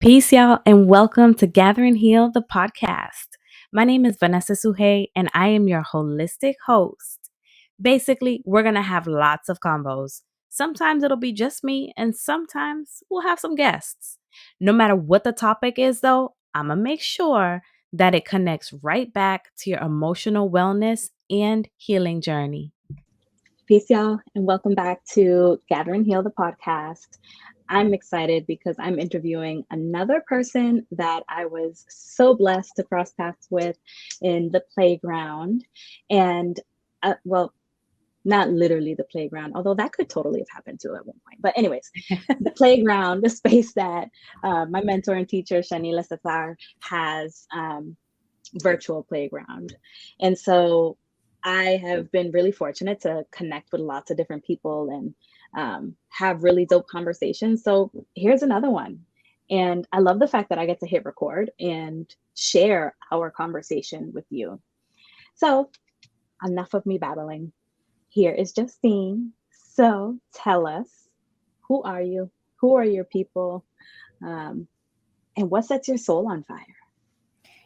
Peace, y'all, and welcome to Gather and Heal, the podcast. My name is Vanessa and I am your holistic host. Basically, we're going to have lots of combos. Sometimes it'll be just me, and sometimes we'll have some guests. No matter what the topic is, though, I'm going to make sure that it connects right back to your emotional wellness and healing journey. Peace, y'all, and welcome back to Gather and Heal, the podcast. I'm excited because I'm interviewing another person that I was so blessed to cross paths with in the playground. And, well, not literally the playground, although that could totally have happened too at one point. But, anyways, the playground, the space that my mentor and teacher, Shanila Sathar, has virtual playground. And so I have been really fortunate to connect with lots of different people and have really dope conversations. So here's another one. And I love the fact that I get to hit record and share our conversation with you. So, enough of me babbling. Here is Justine. So, tell us, who are you? Who are your people? Um, and what sets your soul on fire?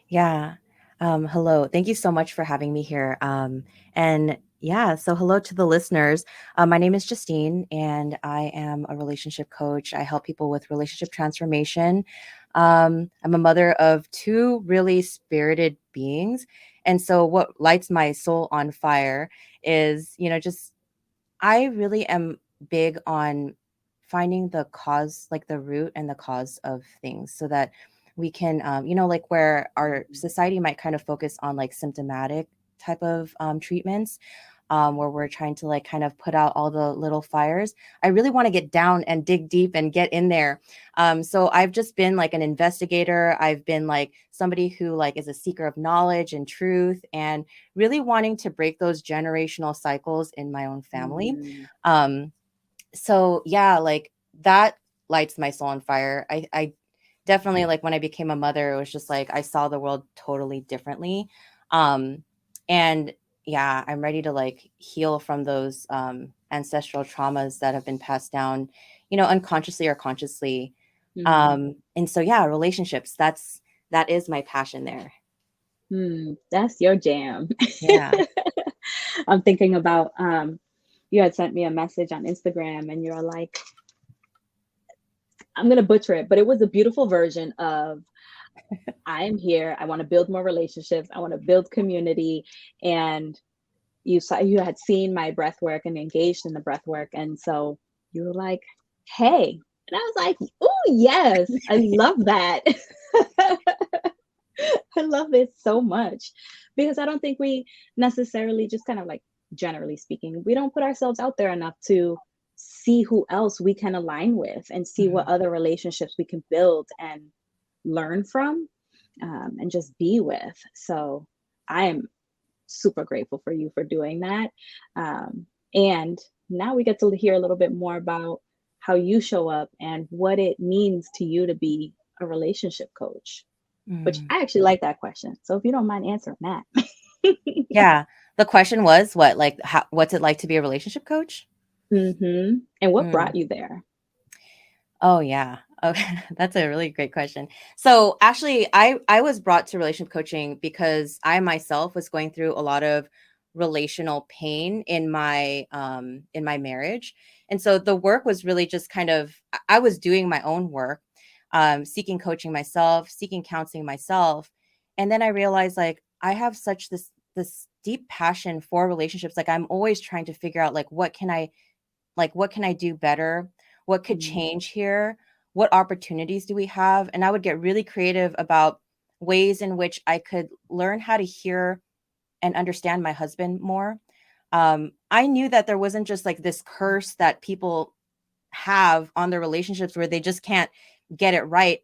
Yeah. Hello. Thank you so much for having me here. And yeah, so hello to the listeners. My name is Justine, and I am a relationship coach. I help people with relationship transformation. I'm a mother of two really spirited beings. And so, what lights my soul on fire is, just I really am big on finding the cause, like the root and the cause of things, so that we can, like where our society might kind of focus on like symptomatic type of treatments, where we're trying to like kind of put out all the little fires. I really want to get down and dig deep and get in there. So I've just been like an investigator. I've been like somebody who like is a seeker of knowledge and truth, and really wanting to break those generational cycles in my own family. Mm, Um, so yeah, like that lights my soul on fire. I definitely, like, when I became a mother, it was just like I saw the world totally differently. Um, and yeah, I'm ready to like heal from those ancestral traumas that have been passed down, unconsciously or consciously. mm. And so yeah, relationships, that is my passion there. That's your jam. Yeah. I'm thinking about you had sent me a message on Instagram and you're like, I'm gonna butcher it, but it was a beautiful version of I am here, I want to build more relationships, I want to build community. And you had seen my breath work and engaged in the breath work. And so you were like, hey. And I was like, oh yes, I love that. I love it so much because I don't think we necessarily, just kind of like generally speaking, we don't put ourselves out there enough to see who else we can align with and see what Mhm. other relationships we can build and learn from, and just be with. So I am super grateful for you for doing that. And now we get to hear a little bit more about how you show up and what it means to you to be a relationship coach, which Mm. I actually like that question. So if you don't mind answering that. Yeah. The question was what, like, what's it like to be a relationship coach? And what Mm. brought you there? Oh yeah. Okay. That's a really great question. So actually I was brought to relationship coaching because I myself was going through a lot of relational pain in my marriage. And so the work was really just kind of I was doing my own work, seeking coaching myself, seeking counseling myself. And then I realized like I have such this deep passion for relationships. Like I'm always trying to figure out what can I do better? What could Mm, change here? What opportunities do we have? And I would get really creative about ways in which I could learn how to hear and understand my husband more. I knew that there wasn't just like this curse that people have on their relationships where they just can't get it right.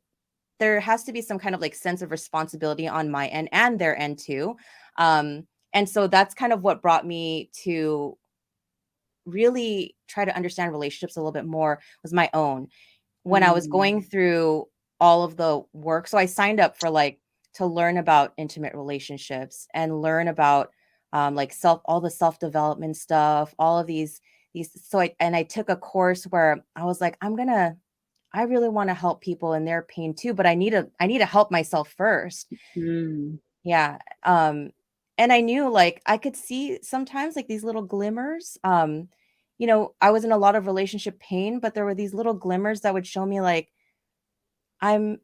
There has to be some kind of like sense of responsibility on my end and their end too. And so that's kind of what brought me to really try to understand relationships a little bit more was my own when I was mm, going through all of the work. So I signed up for like to learn about intimate relationships and learn about like all the self-development stuff, all of these so I took a course where I was like, I really want to help people in their pain too, but I need to help myself first. Mm. Yeah. And I knew like I could see sometimes like these little glimmers. I was in a lot of relationship pain, but there were these little glimmers that would show me like I'm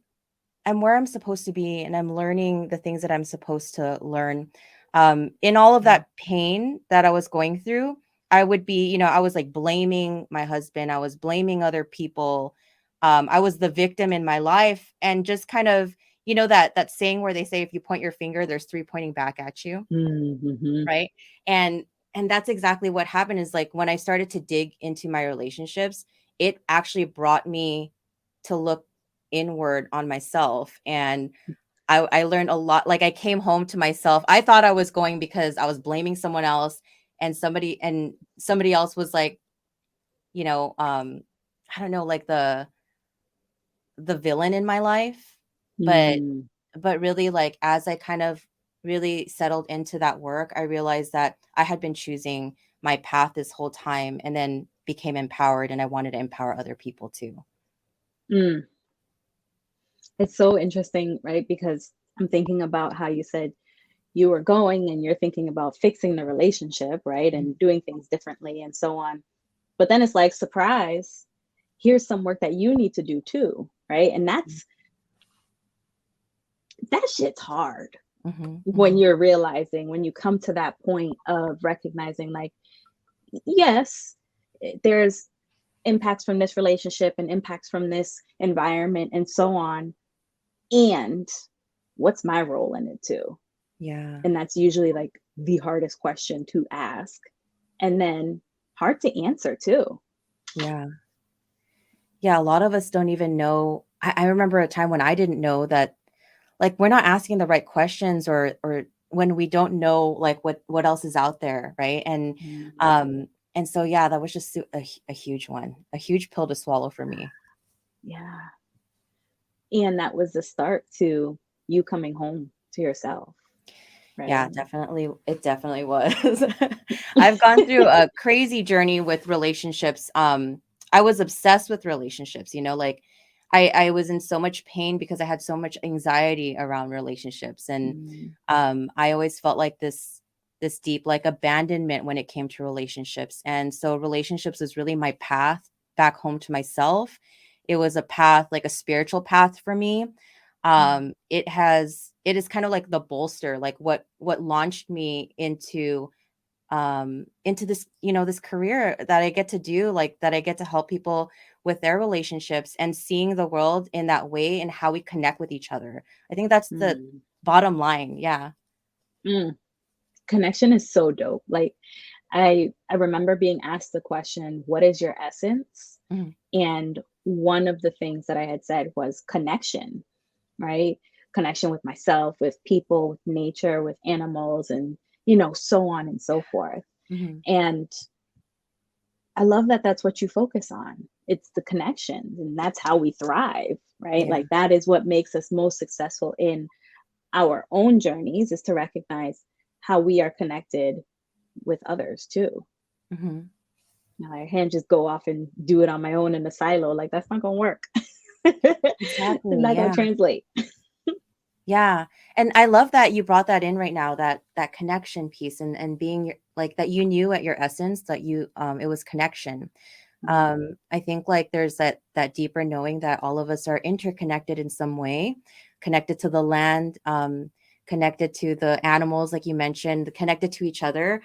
I'm where I'm supposed to be and I'm learning the things that I'm supposed to learn. In all of Yeah. that pain that I was going through, I would be, I was like blaming my husband, I was blaming other people. I was the victim in my life and just kind of, that saying where they say if you point your finger, there's three pointing back at you, Mm-hmm. right? And that's exactly what happened is like when I started to dig into my relationships, it actually brought me to look inward on myself. And I learned a lot. Like I came home to myself. I thought I was going because I was blaming someone else and somebody else was like, I don't know, like the villain in my life. But Mm. but really like as I kind of really settled into that work, I realized that I had been choosing my path this whole time and then became empowered and I wanted to empower other people too. Mm. It's so interesting, right? Because I'm thinking about how you said you were going and you're thinking about fixing the relationship, right? Mhm. And doing things differently and so on. But then it's like, surprise, here's some work that you need to do too, right? And that shit's hard Mhm. when Mhm. you're realizing, when you come to that point of recognizing, like, yes, there's impacts from this relationship and impacts from this environment and so on. And what's my role in it too? Yeah. And that's usually like the hardest question to ask. And then hard to answer too. Yeah. Yeah, a lot of us don't even know. I remember a time when I didn't know that like we're not asking the right questions or when we don't know like what else is out there, right? Mm. And so yeah, that was just a huge one, a huge pill to swallow for me. Yeah. And that was the start to you coming home to yourself, Yeah, right? definitely. It definitely was. I've gone through a crazy journey with relationships. I was obsessed with relationships, like I was in so much pain because I had so much anxiety around relationships. And Mm. I always felt like this deep like abandonment when it came to relationships. And so relationships was really my path back home to myself. It was a path, like a spiritual path for me. Mm. It is kind of like the bolster, like what launched me into this, this career that I get to do, like that I get to help people with their relationships and seeing the world in that way and how we connect with each other. I think that's the Mm. bottom line. Yeah. Mm. Connection is so dope. Like I remember being asked the question, what is your essence? Mhm. And one of the things that I had said was connection, right? Connection with myself, with people, with nature, with animals, and so on and so forth. Mhm. And I love that that's what you focus on. It's the connections, and that's how we thrive, right? Yeah. Like that is what makes us most successful in our own journeys, is to recognize how we are connected with others too. Mhm. I can't just go off and do it on my own in a silo. Like that's not gonna work. It's Exactly. not gonna Yeah. translate. Yeah. And I love that you brought that in right now, that connection piece and being like that you knew at your essence that it was connection. Mm. I think like there's that deeper knowing that all of us are interconnected in some way, connected to the land, connected to the animals, like you mentioned, connected to each other.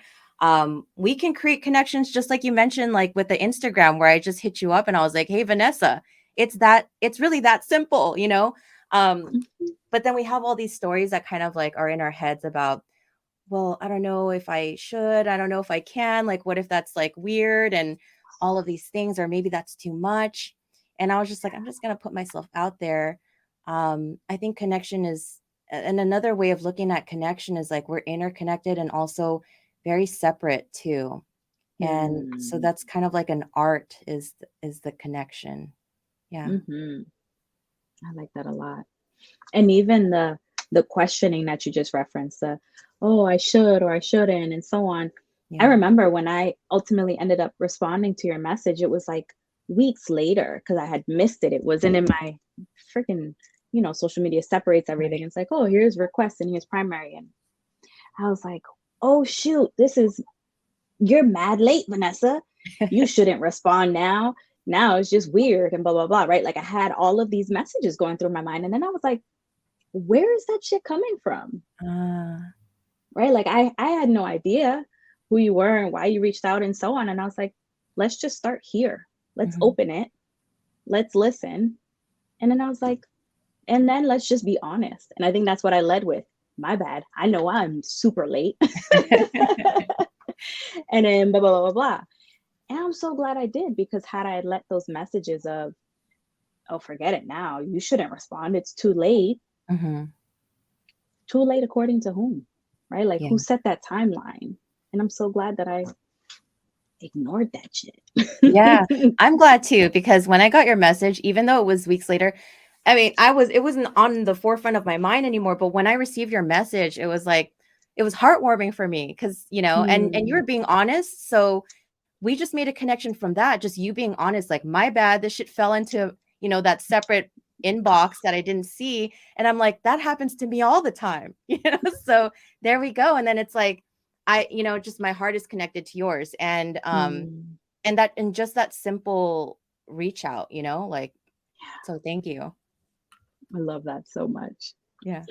We can create connections just like you mentioned, like with the Instagram where I just hit you up and I was like, hey, Vanessa, it's really that simple. But then we have all these stories that kind of like are in our heads about, well, I don't know if I should, I don't know if I can, like, what if that's like weird and all of these things, or maybe that's too much. And I was just like, I'm just going to put myself out there. I think connection is, and another way of looking at connection is like we're interconnected and also very separate too. And so Mm. that's kind of like an art is the connection. Yeah. Hmm. I like that a lot. And even the questioning that you just referenced, the oh, I should or I shouldn't, and so on. I Yeah. remember when I ultimately ended up responding to your message, it was like, weeks later, because I had missed it, it wasn't in my freaking, social media separates everything. Right. It's like, oh, here's request and here's primary. And I was like, oh, shoot, you're mad late, Vanessa. You shouldn't respond now. Now it's just weird and blah, blah, blah, right? Like I had all of these messages going through my mind. And then I was like, where is that shit coming from? Ah, Right? Like I had no idea who you were and why you reached out and so on. And I was like, let's just start here. Let's mhm. open it. Let's listen. And then I was like, and then let's just be honest. And I think that's what I led with. My bad. I know I'm super late. And then blah, blah, blah, blah, blah. And I'm so glad I did, because had I let those messages of, oh, forget it now, you shouldn't respond, it's too late. Mhm. Too late according to whom? Right? Like Yeah. who set that timeline? And I'm so glad that I ignored that shit. Yeah, I'm glad too, because when I got your message, even though it was weeks later, I mean, it wasn't on the forefront of my mind anymore, but when I received your message, it was like it was heartwarming for me because, and you Hmm. were being honest, so we just made a connection from that, just you being honest, like, my bad, this shit fell into, that separate inbox that I didn't see. And I'm like, that happens to me all the time, So there we go. And then it's like, just my heart is connected to yours. Hmm. And just that simple reach out, like, so thank you. I love that so much. Yeah.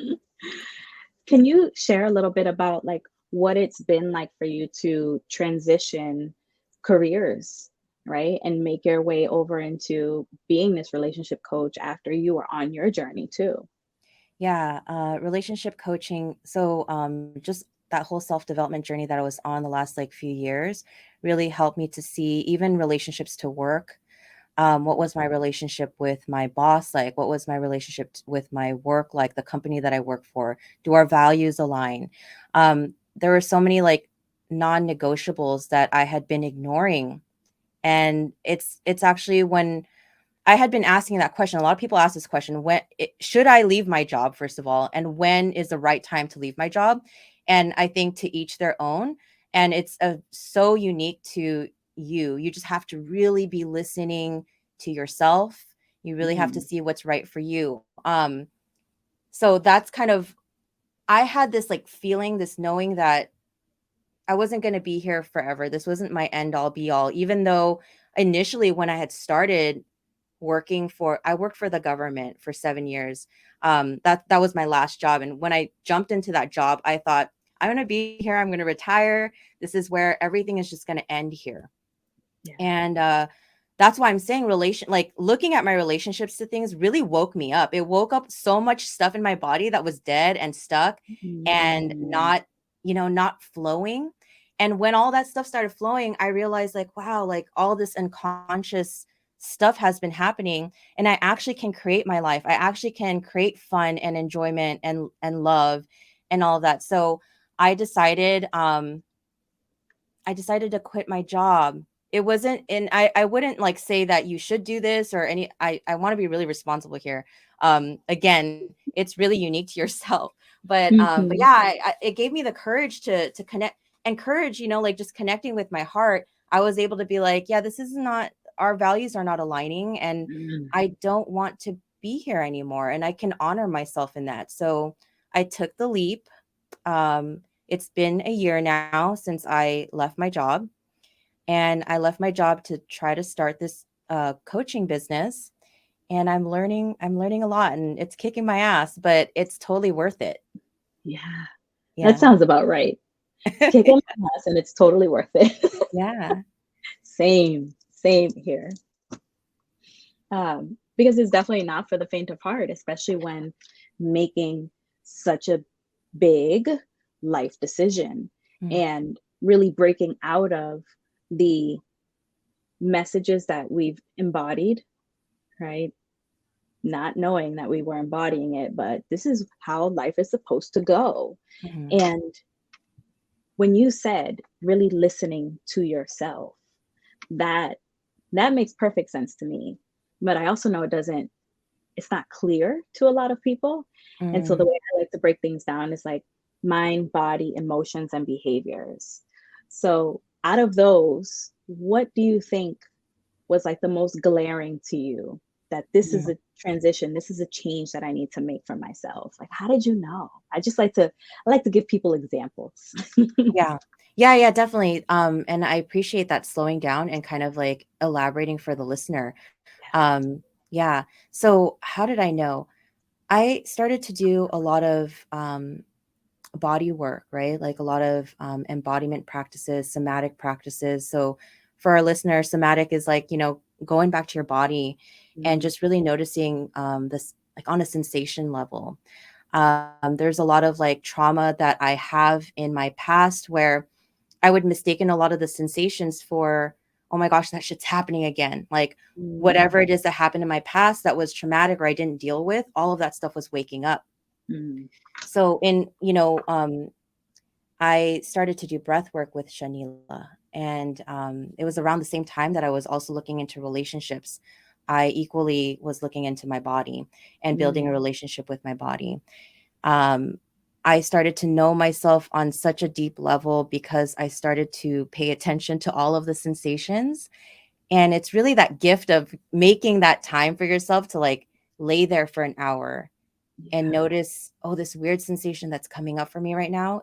Can you share a little bit about like what it's been like for you to transition careers, right? And make your way over into being this relationship coach after you were on your journey too. Yeah, relationship coaching. So, just that whole self-development journey that I was on the last like few years really helped me to see even relationships to work. What was my relationship with my boss like? What was my relationship with my work like? The company that I work for? Do our values align? There were so many like non-negotiables that I had been ignoring, and it's actually when I had been asking that question. A lot of people ask this question: should I leave my job, first of all, and when is the right time to leave my job? And I think to each their own. And it's so unique to you. You just have to really be listening to yourself. You really have to Mm, see what's right for you. So that's kind of, I had this like feeling, this knowing that I wasn't going to be here forever. This wasn't my end all be all, even though initially when I had started I worked for the government for 7 years. That was my last job. And when I jumped into that job, I thought, I'm going to be here. I'm going to retire. This is where everything is just going to end here. yeah. And that's why I'm saying like looking at my relationships to things really woke me up. It woke up so much stuff in my body that was dead and stuck and Mm, not flowing. And when all that stuff started flowing, I realized like, wow, like all this unconscious stuff has been happening, and I actually can create my life. I actually can create fun and enjoyment and love and all of that. So I decided I decided to quit my job. It wasn't, and I wouldn't like say that you should do this or any, I want to be really responsible here. Again, it's really unique to yourself. But mhm, yeah, it gave me the courage to connect and courage, like just connecting with my heart. I was able to be like, yeah, this is not, our values are not aligning, and mm. I don't want to be here anymore. And I can honor myself in that. So I took the leap. It's been a year now since I left my job, and I left my job to try to start this coaching business. And I'm learning a lot, and it's kicking my ass, but it's totally worth it. Yeah, that Yeah. sounds about right. It's kicking my ass and it's totally worth it. Yeah. Same here. Because it's definitely not for the faint of heart, especially when making such a big life decision Mm, and really breaking out of the messages that we've embodied, right? Not knowing that we were embodying it, but this is how life is supposed to go. mhm, And when you said really listening to yourself, that that makes perfect sense to me. But I also know it's not clear to a lot of people. And so the mm. way I like to break things down is like mind, body, emotions, and behaviors. So out of those, what do you think was like the most glaring to you, that this is Yeah. a transition, this is a change that I need to make for myself? Like, how did you know? I like to give people examples. Yeah. Yeah, yeah, definitely. And I appreciate that slowing down and kind of like elaborating for the listener. Yeah. So how did I know? I started to do a lot of body work, right? Like a lot of embodiment practices, somatic practices. So for our listeners, somatic is like, going back to your body and Mm, just really noticing this like on a sensation level. There's a lot of like trauma that I have in my past where I would mistaken a lot of the sensations for, oh my gosh, that shit's happening again. Like mm, whatever it is that happened in my past that was traumatic or I didn't deal with, all of that stuff was waking up. mm, So I started to do breath work with Shanila. And it was around the same time that I was also looking into relationships. I equally was looking into my body and building a mm, relationship with my body. Um, I started to know myself on such a deep level because I started to pay attention to all of the sensations. And it's really that gift of making that time for yourself to like lay there for an hour and yeah. notice, oh, this weird sensation that's coming up for me right now,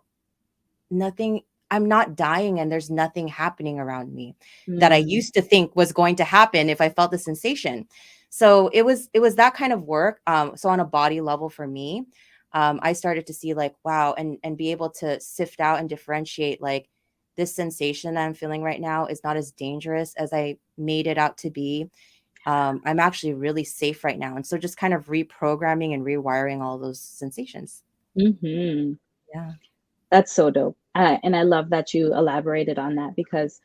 nothing, I'm not dying and there's nothing happening around me that I Mm, used to think was going to happen if I felt the sensation. So it was that kind of work. So on a body level for me, I started to see like, wow, and be able to sift out and differentiate like this sensation that I'm feeling right now is not as dangerous as I made it out to be. I'm actually really safe right now. And so just kind of reprogramming and rewiring all those sensations. mhm. Yeah. That's so dope. And I love that you elaborated on that, because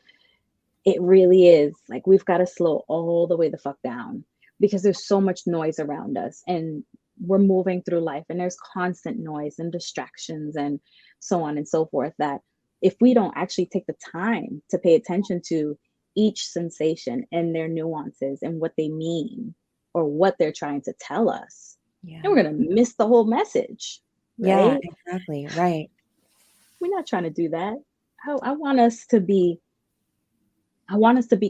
it really is like we've got to slow all the way the fuck down, because there's so much noise around us, and we're moving through life and there's constant noise and distractions and so on and so forth, that if we don't actually take the time to pay attention to each sensation and their nuances and what they mean or what they're trying to tell us, then Yeah. we're going to miss the whole message, Yeah, right? exactly. Right. We're not trying to do that. I want us to be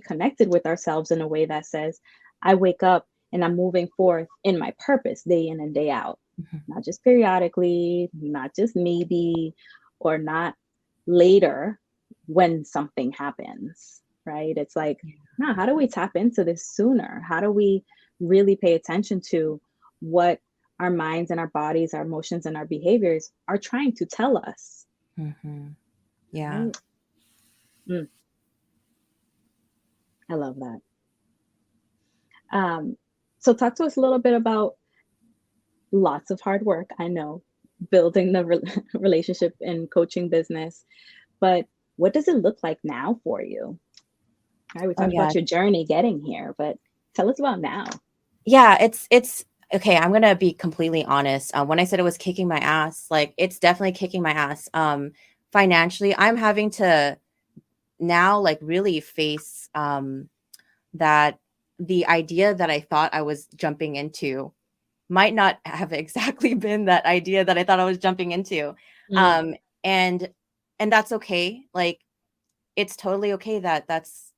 connected with ourselves in a way that says, I wake up and I'm moving forth in my purpose day in and day out, Mhm. not just periodically, not just maybe, or not later when something happens, right? It's like, Yeah. no, how do we tap into this sooner? How do we really pay attention to what our minds and our bodies, our emotions and our behaviors are trying to tell us, Mhm. Yeah. right? Mm, I love that. Um, so talk to us a little bit about lots of hard work, I know, building the relationship and coaching business, but what does it look like now for you? All right, we Oh talked yeah. about your journey getting here, but tell us about now. Yeah, it's okay, I'm gonna be completely honest. When I said it was kicking my ass, like it's definitely kicking my ass. Financially, I'm having to now like really face that the idea that I thought I was jumping into might not have exactly been that idea that I thought I was jumping into. Mm, Um, and and that's okay. Like it's totally okay that that's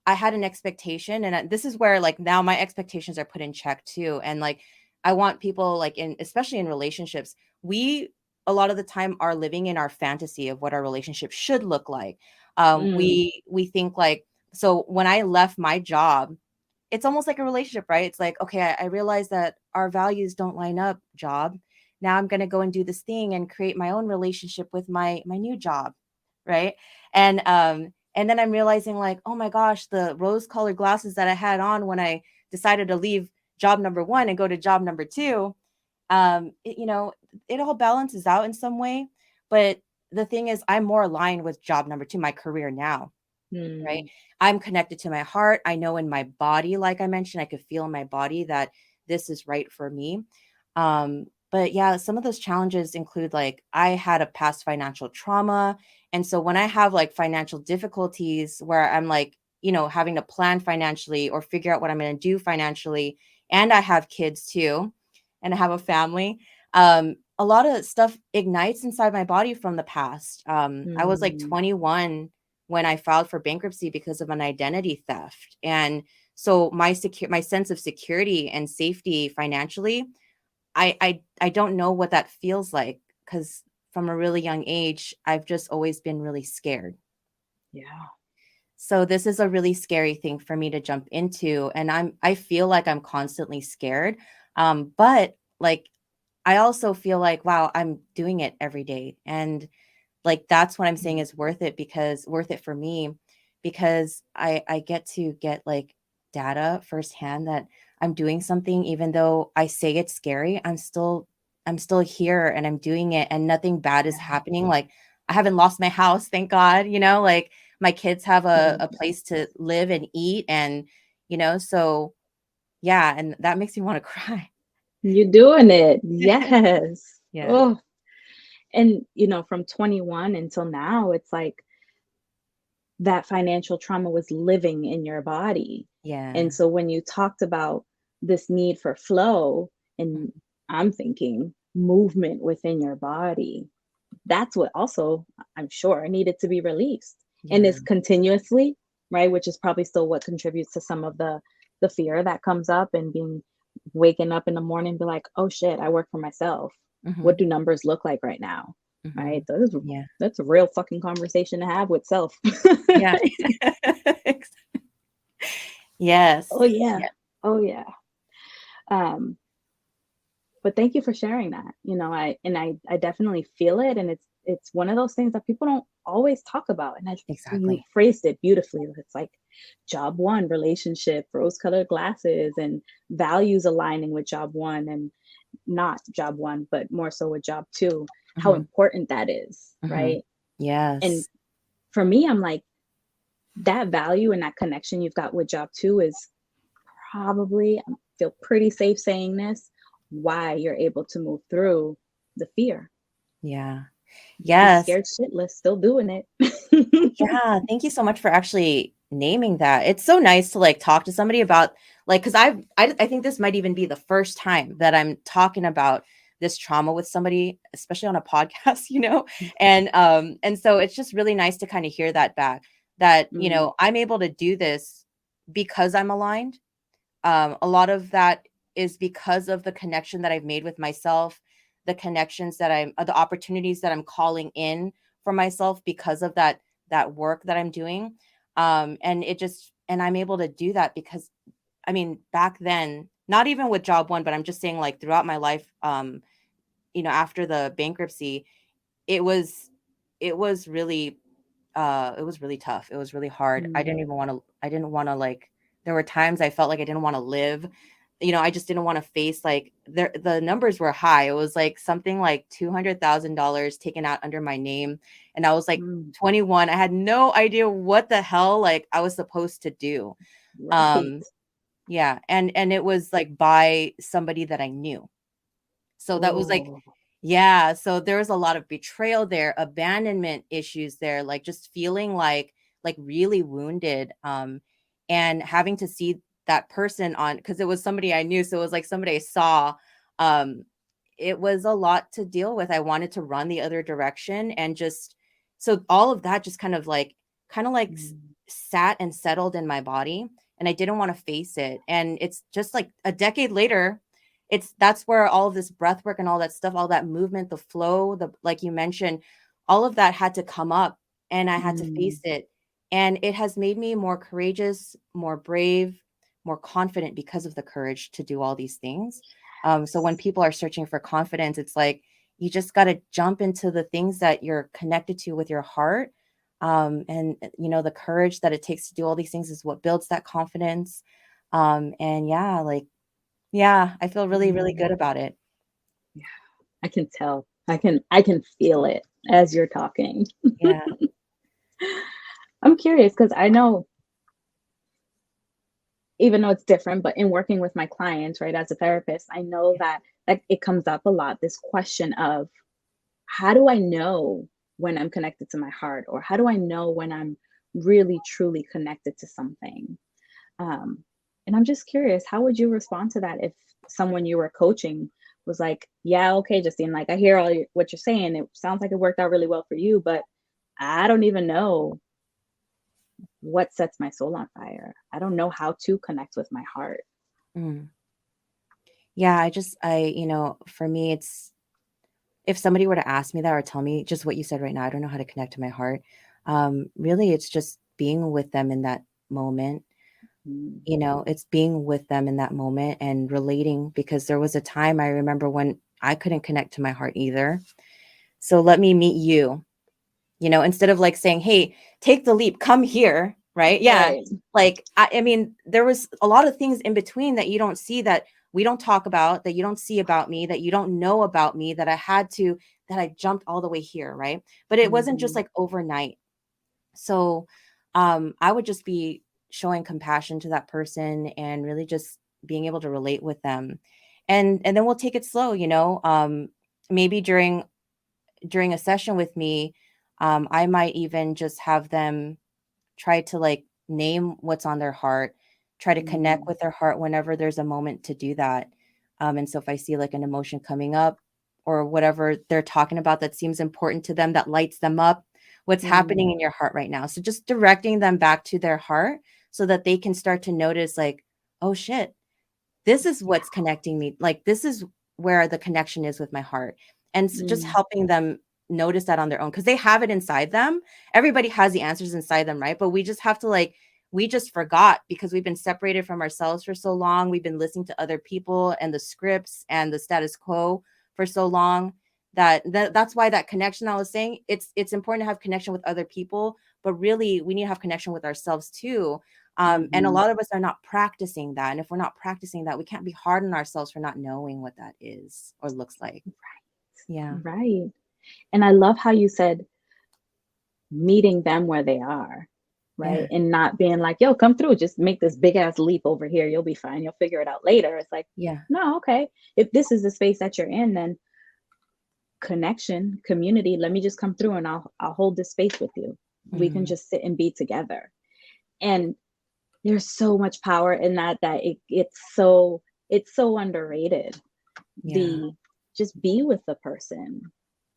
I had an expectation and this is where like now my expectations are put in check too. And like I want people like in especially in relationships, we a lot of the time are living in our fantasy of what our relationship should look like. mm, We think like so when I left my job, it's almost like a relationship, right? It's like, okay, I realize that our values don't line up, job. Now I'm gonna go and do this thing and create my own relationship with my new job, right? And then I'm realizing like, oh my gosh, the rose-colored glasses that I had on when I decided to leave job number one and go to job number two, it all balances out in some way. But the thing is, I'm more aligned with job number two, my career now, right? mm, I'm connected to my heart. I know in my body, like I mentioned, I could feel in my body that this is right for me. But yeah, some of those challenges include like I had a past financial trauma. And so when I have like financial difficulties where I'm like, having to plan financially or figure out what I'm going to do financially, and I have kids too, and I have a family, a lot of stuff ignites inside my body from the past. I was like mm, 21 when I filed for bankruptcy because of an identity theft. And so my sense of security and safety financially, I don't know what that feels like, because from a really young age, I've just always been really scared. Yeah. So this is a really scary thing for me to jump into, and I feel like I'm constantly scared. But like I also feel like, wow, I'm doing it every day, and like that's what I'm saying is worth it for me, because I get to get like data firsthand that I'm doing something. Even though I say it's scary, I'm still here and I'm doing it, and nothing bad is Yeah. happening. Like I haven't lost my house, thank God, like my kids have a place to live and eat, and so yeah, and that makes me want to cry. You're doing it. Yes. Yeah. Oh, and from 21 until now, it's like that financial trauma was living in your body. Yeah. And so when you talked about this need for flow, and Mhm. I'm thinking movement within your body, that's what also I'm sure needed to be released. And Yeah. is continuously, right? Which is probably still what contributes to some of the fear that comes up, and being waking up in the morning and be like, oh shit, I work for myself. Mhm. What do numbers look like right now? Right? Mhm. Yeah. That's a real fucking conversation to have with self. Yeah. Yes. Oh yeah. Yeah, Oh yeah. Um, but thank you for sharing that. I definitely feel it, and it's one of those things that people don't always talk about. And you exactly. phrased it beautifully. It's like job one, relationship, rose colored glasses, and values aligning with job one, and not job one, but more so with job two. How Mhm. important that is, Mhm. right? And Yes. for me, I'm like, that value and that connection you've got with job two is probably, I feel pretty safe saying this, why you're able to move through the fear. Yeah. You'd be Yes. scared shitless still doing it. Yeah, thank you so much for actually naming that. It's so nice to like talk to somebody about, like, because I think this might even be the first time that I'm talking about this trauma with somebody, especially on a podcast, and so it's just really nice to kind of hear that back, that Mm, I'm able to do this because I'm aligned. A lot of that is because of the connection that I've made with myself, the connections that the opportunities that I'm calling in for myself because of that work that I'm doing. And I'm able to do that because, I mean, back then, not even with job one, but I'm just saying, like, throughout my life, after the bankruptcy, it was it was really it was really tough. It was really hard. mm, I didn't want to, like, there were times I felt like I didn't want to live. I just didn't want to face, like, the numbers were high. It was like something like $200,000 taken out under my name, and I was like mm. 21. I had no idea what the hell, like, I was supposed to do. Right. Um yeah, and it was like by somebody that I knew. So that was like, Oh. yeah, so there was a lot of betrayal there, abandonment issues there, like just feeling like really wounded, and having to see that person on, because it was somebody I knew, so it was like somebody I saw. Um, it was a lot to deal with. I wanted to run the other direction, and just so all of that just kind of like Mm, sat and settled in my body, and I didn't want to face it. And it's just like a decade later, that's where all of this breath work and all that stuff, all that movement, the flow, the like you mentioned, all of that had to come up, and I had to mm. face it. And it has made me more courageous, more brave, more confident because of the courage to do all these things. So when people are searching for confidence, it's like you just got to jump into the things that you're connected to with your heart. And the courage that it takes to do all these things is what builds that confidence. And yeah, like, yeah, I feel really, really Mm. good about it. Yeah, I can tell. I can feel it as you're talking. Yeah. I'm curious because I know, even though it's different, but in working with my clients, right, as a therapist, I know Yeah. that it comes up a lot, this question of, how do I know when I'm connected to my heart, or how do I know when I'm really truly connected to something? Um, and I'm just curious, how would you respond to that if someone you were coaching was like, "Yeah, okay, Justine, like I hear what you're saying. It sounds like it worked out really well for you, but I don't even know what sets my soul on fire. I don't know how to connect with my heart. Mm. Yeah, for me, it's if somebody were to ask me that or tell me just what you said right now, I don't know how to connect to my heart. Really, it's just being with them in that moment. Mm, It's being with them in that moment and relating, because there was a time I remember when I couldn't connect to my heart either. So let me meet you, instead of like saying, hey, take the leap, come here, right? Yeah. right. Like, I mean, there was a lot of things in between that you don't see, that we don't talk about, that you don't see about me, that you don't know about me, that I jumped all the way here, right? But it wasn't just Hmm. like overnight. So I would just be showing compassion to that person and really just being able to relate with them. And then we'll take it slow, maybe during a session with me, I might even just have them try to like name what's on their heart, try to connect Mm, with their heart whenever there's a moment to do that. And so if I see like an emotion coming up or whatever they're talking about that seems important to them, that lights them up, what's mm, happening in your heart right now? So just directing them back to their heart so that they can start to notice, like, oh shit, this is yeah. what's connecting me. Like, this is where the connection is with my heart. And just Mm, helping them notice that on their own, because they have it inside them. Everybody has the answers inside them, right? But we just have to, like, we just forgot because we've been separated from ourselves for so long. We've been listening to other people and the scripts and the status quo for so long that's why that connection I was saying, it's important to have connection with other people, but really we need to have connection with ourselves too. And a hmm. lot of us are not practicing that. And if we're not practicing that, we can't be hard on ourselves for not knowing what that is or looks like. Yeah. Right. And I love how you said meeting them where they are, right? Yeah. And not being like, yo, come through, just make this big ass leap over here. You'll be fine. You'll figure it out later. It's like, Yeah. no, okay. If this is the space that you're in, then connection, community, let me just come through and I'll hold this space with you. We can Mm, just sit and be together. And there's so much power in that it's so underrated. yeah. The just be with the person,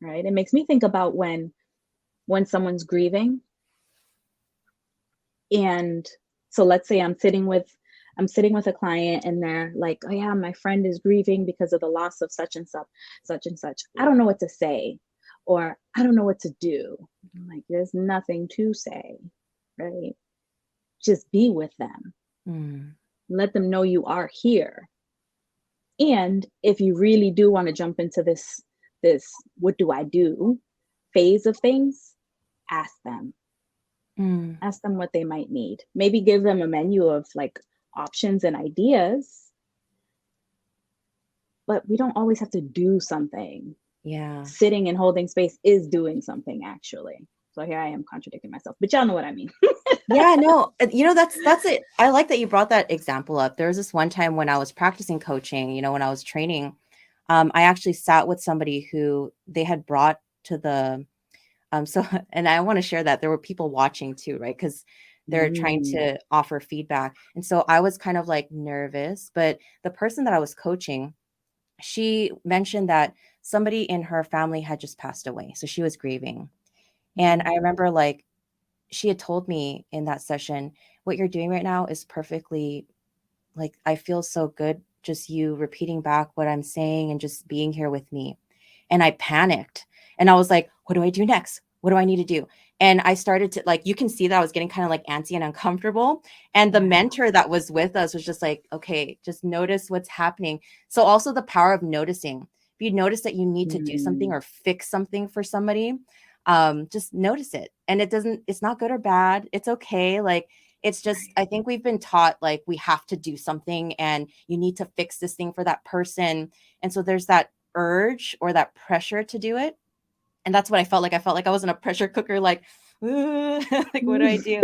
right? It makes me think about when someone's grieving. And so let's say I'm sitting with a client and they're like, oh yeah, my friend is grieving because of the loss of such and such, such and such. I don't know what to say, or I don't know what to do. I'm like, there's nothing to say, right? Just be with them. Mm, Let them know you are here. And if you really do want to jump into this what do I do phase of things, ask them. mm, Ask them what they might need. Maybe give them a menu of like options and ideas, but we don't always have to do something. yeah. Sitting and holding space is doing something actually. So here I am contradicting myself, but y'all know what I mean. Yeah, no, that's it. I like that you brought that example up. There was this one time when I was practicing coaching, when I was training, I actually sat with somebody who they had brought to the so and I want to share that there were people watching too, right? Because they're trying Mm, to offer feedback. And so I was kind of like nervous, but the person that I was coaching, she mentioned that somebody in her family had just passed away. So she was grieving. And I mm, remember, like, she had told me in that session, what you're doing right now is perfectly, like, I feel so good just you repeating back what I'm saying and just being here with me. And I panicked and I was like, what do I do next? What do I need to do? And I started to, like, you can see that I was getting kind of like antsy and uncomfortable. And the yeah. mentor that was with us was just like, okay, just notice what's happening. So also the power of noticing. If you notice that you need to do something Mm, or fix something for somebody, just notice it. And it's not good or bad. It's okay. Like, it's just, right. I think we've been taught like we have to do something and you need to fix this thing for that person. And so there's that urge or that pressure to do it. And that's what I felt like. I felt like I was in a pressure cooker, like, "Ooh, like, what do I do?"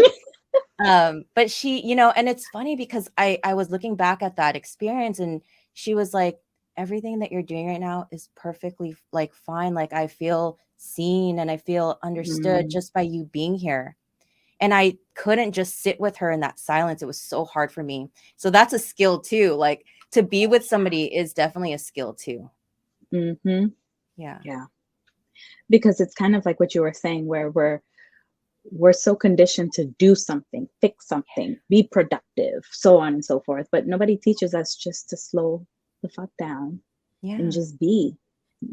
But she, and it's funny because I was looking back at that experience and she was like, everything that you're doing right now is perfectly like fine. Like, I feel seen and I feel understood Mm, just by you being here. And I couldn't just sit with her in that silence. It was so hard for me. So that's a skill too. Like, to be with somebody is definitely a skill too. mm-hmm. Yeah. Yeah. Because it's kind of like what you were saying, where we're so conditioned to do something, fix something, be productive, so on and so forth. But nobody teaches us just to slow the fuck down and Yeah. just be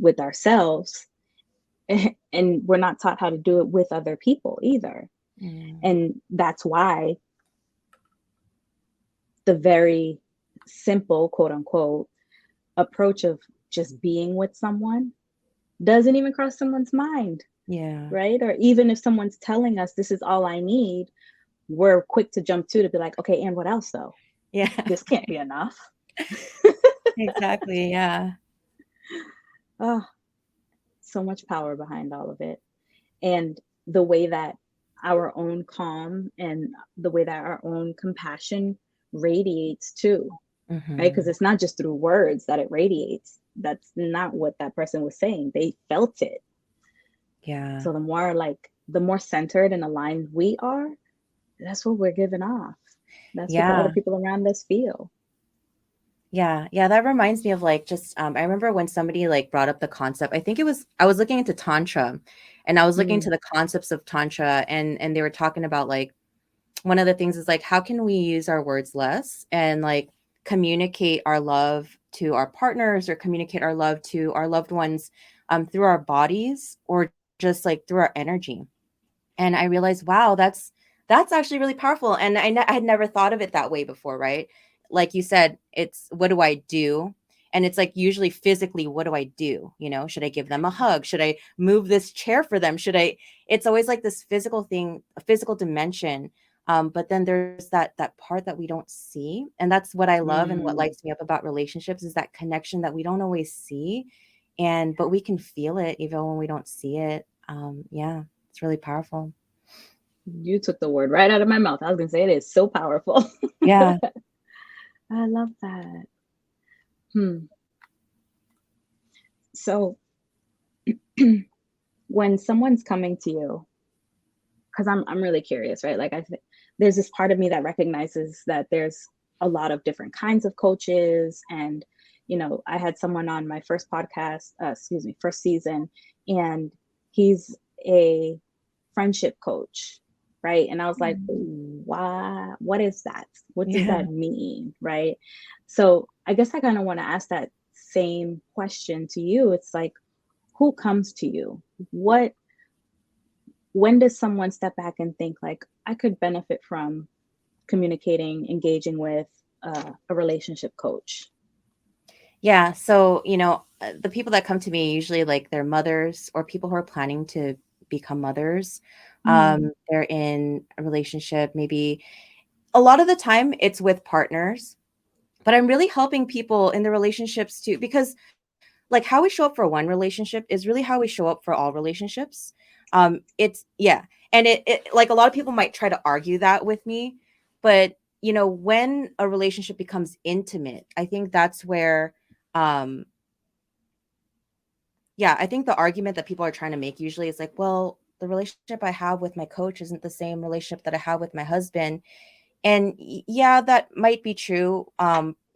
with ourselves. And we're not taught how to do it with other people either. Mm. And that's why the very simple, quote unquote, approach of just being with someone doesn't even cross someone's mind, Yeah. right? Or even if someone's telling us this is all I need, we're quick to jump to be like, okay, and what else though? Yeah. This can't be enough. Exactly. Yeah. Oh, so much power behind all of it. And the way that our own calm and the way that our own compassion radiates too, right? Because Hmm. it's not just through words that it radiates. That's not what that person was saying. They felt it. Yeah. So the more centered and aligned we are, that's what we're giving off. That's what the other Yeah. people around us feel. Yeah, yeah, that reminds me of like just I remember when somebody like brought up the concept. I think it was I was looking into tantra and I was looking into Mm, the concepts of tantra and they were talking about like one of the things is like how can we use our words less and like communicate our love to our partners or communicate our love to our loved ones through our bodies or just like through our energy. And I realized, wow, that's actually really powerful. And I had never thought of it that way before, right? Like you said, it's what do I do? And it's like usually physically, what do I do? You know, should I give them a hug? Should I move this chair for them? Should I? It's always like this physical thing, a physical dimension. But then there's that part that we don't see, and that's what I love and what mm. lights me up about relationships is that connection that we don't always see, and but we can feel it even when we don't see it. Yeah, it's really powerful. You took the word right out of my mouth. I was going to say it is so powerful. Yeah. I love that. Hmm. So when someone's coming to you, because I'm really curious, right? Like there's this part of me that recognizes that there's a lot of different kinds of coaches, and I had someone on my first podcast, excuse me, first season, and he's a friendship coach, right? And I was like, Mm. why? What is that? What does Yeah. that mean, right? So I guess I kind of want to ask that same question to you. It's like, who comes to you? What when does someone step back and think like I could benefit from communicating, engaging with a relationship coach? Yeah. So, the people that come to me usually like they're mothers or people who are planning to become mothers. Mm, They're in a relationship, maybe a lot of the time it's with partners, but I'm really helping people in the relationships too, because like how we show up for one relationship is really how we show up for all relationships. It's yeah. And it like a lot of people might try to argue that with me, but when a relationship becomes intimate, I think that's where um yeah, I think the argument that people are trying to make usually is like, well, the relationship I have with my coach isn't the same relationship that I have with my husband. And yeah, that might be true.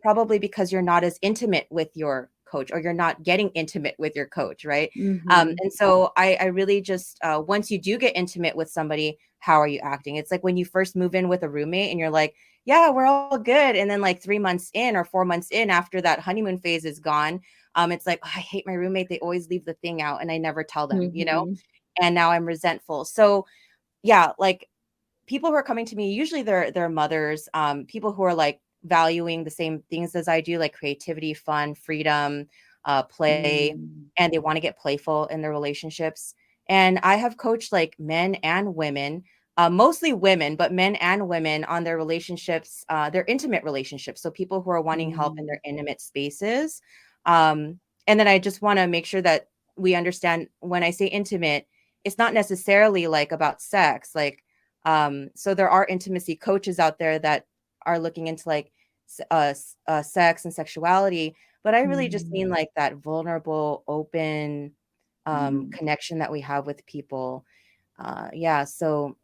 Probably because you're not as intimate with your coach or you're not getting intimate with your coach, right? mm-hmm, And so I really just, once you do get intimate with somebody, how are you acting? It's like when you first move in with a roommate and you're like, yeah, we're all good. And then like 3 months in or 4 months in after that honeymoon phase is gone, it's like, oh, I hate my roommate. They always leave the thing out and I never tell them, mm-hmm, and now I'm resentful. So yeah, like people who are coming to me usually they're mothers, people who are like valuing the same things as I do, like creativity, fun, freedom, play, mm, and they want to get playful in their relationships. And I have coached like men and women, mostly women, but men and women on their relationships, their intimate relationships, so people who are wanting help in mm, their intimate spaces. And then I just want to make sure that we understand when I say intimate, it's not necessarily like about sex, like so there are intimacy coaches out there that are looking into like sex and sexuality, but I really just mm, mean like that vulnerable, open mm. connection that we have with people. Yeah, so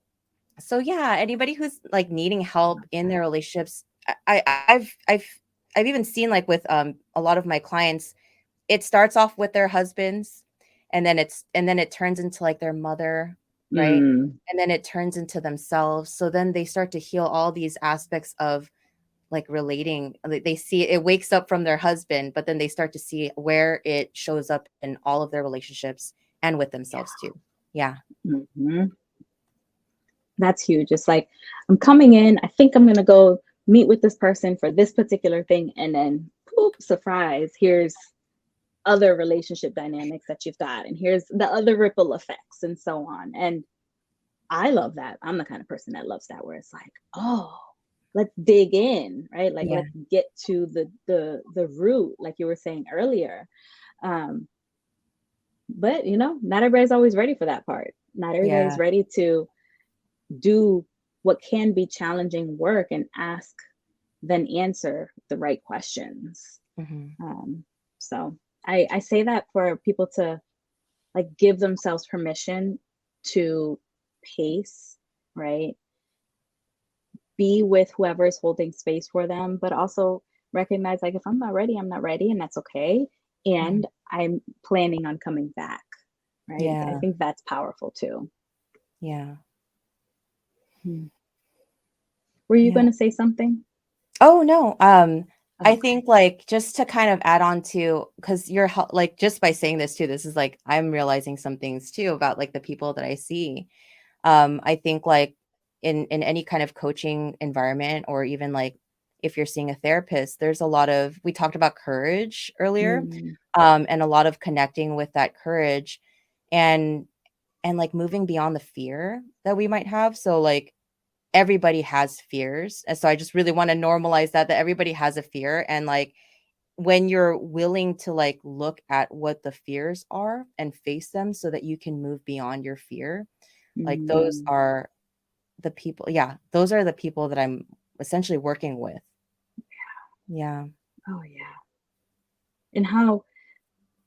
yeah, anybody who's like needing I help love in their that. relationships, I've even seen like with a lot of my clients, it starts off with their husbands, and then it turns into like their mother right? Mm, And then it turns into themselves. So then they start to heal all these aspects of like relating. They see it wakes up from their husband, but then they start to see where it shows up in all of their relationships and with themselves too. Yeah. mhm. That's huge. It's like, I'm coming in, I think I'm gonna go meet with this person for this particular thing, and then poop, surprise, here's other relationship dynamics that you've got, and here's the other ripple effects and so on. And I love that. I'm the kind of person that loves that, where it's like, oh, let's dig in, right? Like, Yeah. let's get to the root, like you were saying earlier. Um, but not everybody's always ready for that part. Not everybody's Yeah. ready to do what can be challenging work and ask, then answer the right questions. Hmm. Um, so I say that for people to like give themselves permission to pace, right? Be with whoever's holding space for them, but also recognize, like, if I'm not ready, I'm not ready, and that's okay. Hmm. And I'm planning on coming back, right? I Yeah. think that's powerful too. Yeah. Hmm. Were you Yeah. going to say something? Oh no. I Okay. think like just to kind of add on to because like just by saying this too, this is like I'm realizing some things too about like the people that I see. I think like in any kind of coaching environment or even like if you're seeing a therapist, there's a lot of we talked about courage earlier, Mm, and a lot of connecting with that courage and like moving beyond the fear that we might have. So like everybody has fears. And so I just really want to normalize that everybody has a fear. And like when you're willing to like look at what the fears are and face them so that you can move beyond your fear, like those mm. are the people. Yeah, those are the people that I'm essentially working with. Yeah. Oh, yeah. And how,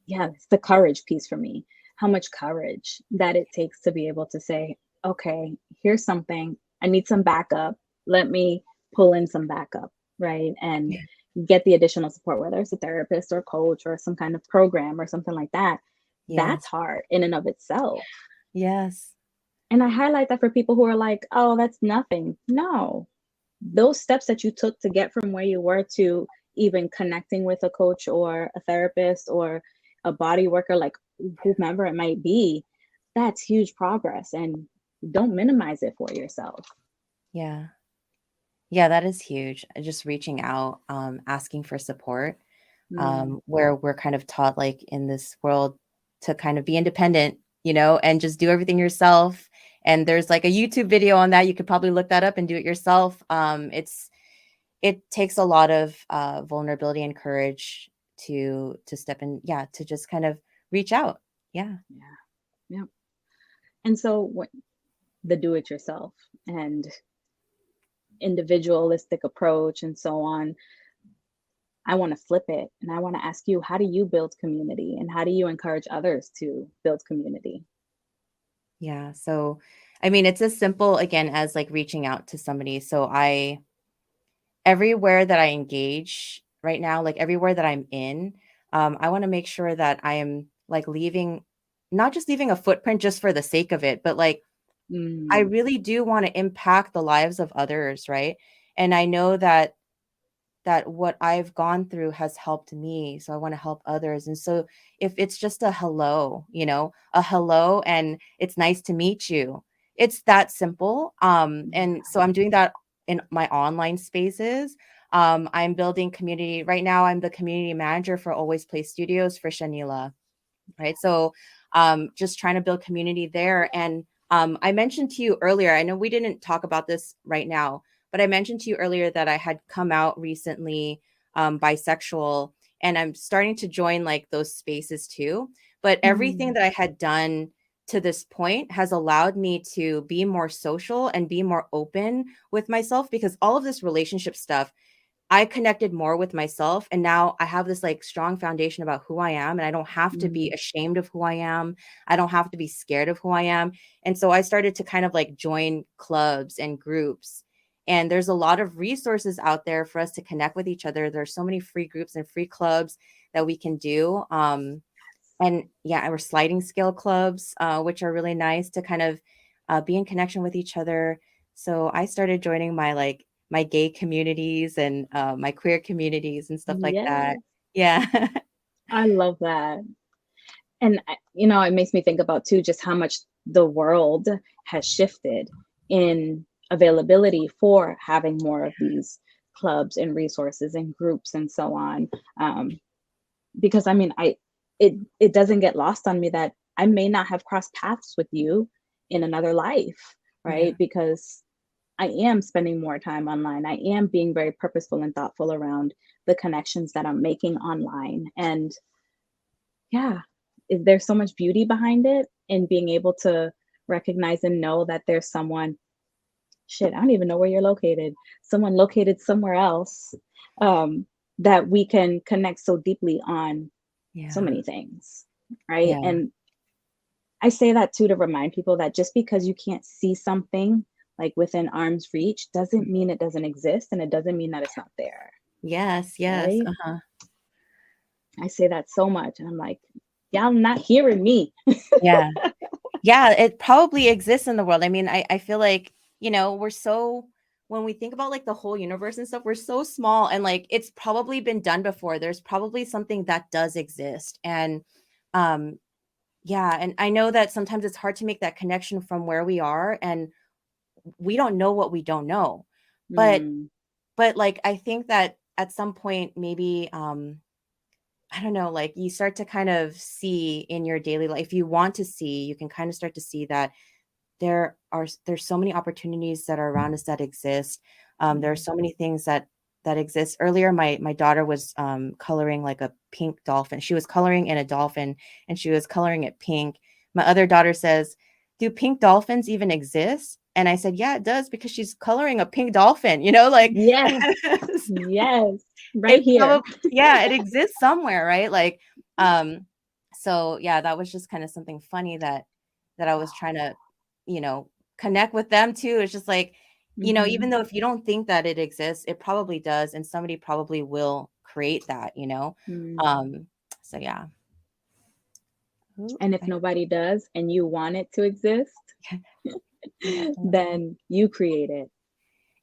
yeah, it's the courage piece for me. How much courage that it takes to be able to say, okay, here's something. I need some backup. Let me pull in some backup, right? And Yeah. get the additional support, whether it's a therapist or coach or some kind of program or something like that. Yeah. That's hard in and of itself. Yes. And I highlight that for people who are like, oh, that's nothing. No, those steps that you took to get from where you were to even connecting with a coach or a therapist or a body worker, like whomever it might be, that's huge progress. And don't minimize it for yourself. Yeah. Yeah, that is huge. Just reaching out, asking for support, Mm, where we're kind of taught like in this world to kind of be independent, and just do everything yourself. And there's like a YouTube video on that. You could probably look that up and do it yourself. It takes a lot of vulnerability and courage to step in, yeah, to just kind of reach out. Yeah. yeah. Yeah. And so what the do it yourself and individualistic approach and so on, I want to flip it and I want to ask you, how do you build community and how do you encourage others to build community? Yeah. So, I mean, it's as simple again as like reaching out to somebody. So everywhere that I engage right now, like everywhere that I'm in, I want to make sure that I am like leaving, not just leaving a footprint just for the sake of it, but like I Mm, really do want to impact the lives of others, right? And I know that what I've gone through has helped me, so I want to help others. And so if it's just a hello, a hello and it's nice to meet you. It's that simple. And yeah. so I'm doing that in my online spaces. I'm building community. Right now I'm the community manager for Always Play Studios for Shanila, right? So just trying to build community there. And I mentioned to you earlier, I know we didn't talk about this right now, but I mentioned to you earlier that I had come out recently bisexual, and I'm starting to join like those spaces too. But everything Mm, that I had done to this point has allowed me to be more social and be more open with myself, because all of this relationship stuff, I connected more with myself, and now I have this like strong foundation about who I am, and I don't have to be mm, ashamed of who I am. I don't have to be scared of who I am. And so I started to kind of like join clubs and groups. And there's a lot of resources out there for us to connect with each other. There's so many free groups and free clubs that we can do. And yeah, we're sliding scale clubs, which are really nice to kind of be in connection with each other. So I started joining my gay communities and my queer communities and stuff like that. Yes, Yeah. I love that. And it makes me think about too just how much the world has shifted in availability for having more of these clubs and resources and groups and so on. Because I mean, it doesn't get lost on me that I may not have crossed paths with you in another life, Yeah. right? Because I am spending more time online. I am being very purposeful and thoughtful around the connections that I'm making online. And yeah, there's so much beauty behind it, and being able to recognize and know that there's someone, shit, I don't even know where you're located, someone located somewhere else, um, that we can connect so deeply on so Yeah. many things, right? Yeah. And I say that too to remind people that just because you can't see something like within arm's reach doesn't mean it doesn't exist, and it doesn't mean that it's not there, Yes, yes. right? Uh-huh. I say that so much, and I'm like, y'all not hearing me. Yeah. Yeah, it probably exists in the world. I mean, I feel like, we're so when we think about like the whole universe and stuff, we're so small and like it's probably been done before. There's probably something that does exist. And um yeah, and I know that sometimes it's hard to make that connection from where we are and we don't know what we don't know. But Mm, like I think that at some point maybe I don't know, like you start to kind of see in your daily life, if you want to see, you can kind of start to see that there's so many opportunities that are around us that exist. There are mm. so many things that exist. Earlier, my daughter was coloring like a pink dolphin. She was coloring in a dolphin and she was coloring it pink. My other daughter says, "Do pink dolphins even exist?" And I said, "Yeah, it does because she's coloring a pink dolphin." Like Yes, yes, right it here. probably yeah, it exists somewhere, right? Like, so yeah, that was just kind of something funny that I was trying to, you know, connect with them too. It's just like, Hmm. even though if you don't think that it exists, it probably does, and somebody probably will create that. Mm. Um, so yeah. Ooh, And if nobody does and you want it to exist, definitely. then you create it.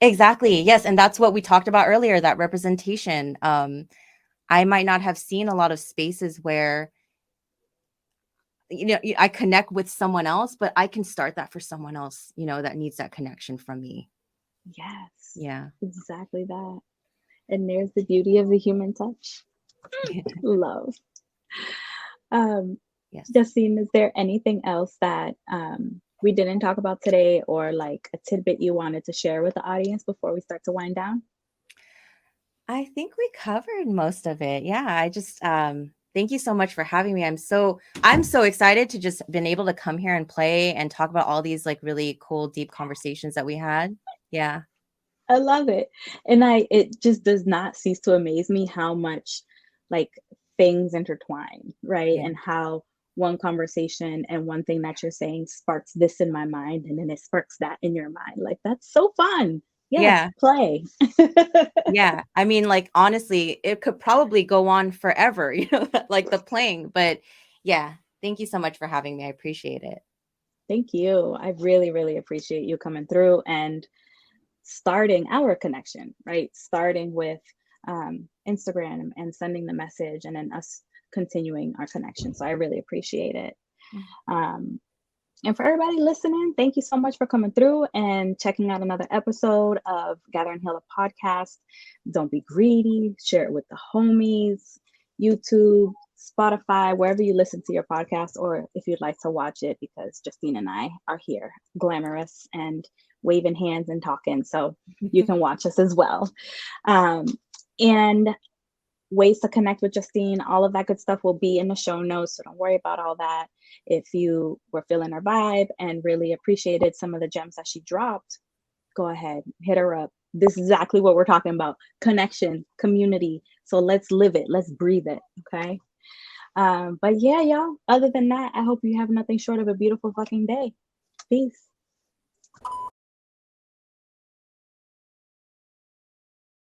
Exactly. Yes, and that's what we talked about earlier, that representation. I might not have seen a lot of spaces where I connect with someone else, but I can start that for someone else, that needs that connection from me. Yes, Yeah. exactly that. And there's the beauty of the human touch. Love. Um, Yes. Justine, is there anything else that we didn't talk about today, or like a tidbit you wanted to share with the audience before we start to wind down? I think we covered most of it. Yeah, I just thank you so much for having me. I'm so excited to just been able to come here and play and talk about all these like really cool deep conversations that we had. Yeah. I love it. And it just does not cease to amaze me how much like things intertwine, right? Yeah. And how one conversation and one thing that you're saying sparks this in my mind, and then it sparks that in your mind. Like that's so fun. Yes, Yeah. play. Yeah. I mean, like honestly, it could probably go on forever, like the playing, but yeah, thank you so much for having me. I appreciate it. Thank you. I really, really appreciate you coming through and starting our connection, right? Starting with Instagram and sending the message, and then us continuing our connection. So I really appreciate it. Mm. Um, and for everybody listening, thank you so much for coming through and checking out another episode of Gather and Heal a podcast. Don't be greedy, share it with the homies, YouTube, Spotify, wherever you listen to your podcast, or if you'd like to watch it, because Justine and I are here, glamorous and waving hands and talking. So you can watch us as well. Um, and ways to connect with Justine, all of that good stuff will be in the show notes. So don't worry about all that. If you were feeling her vibe and really appreciated some of the gems that she dropped, go ahead, hit her up. This is exactly what we're talking about: connection, community. So let's live it, let's breathe it. Okay. But yeah, y'all, other than that, I hope you have nothing short of a beautiful fucking day. Peace.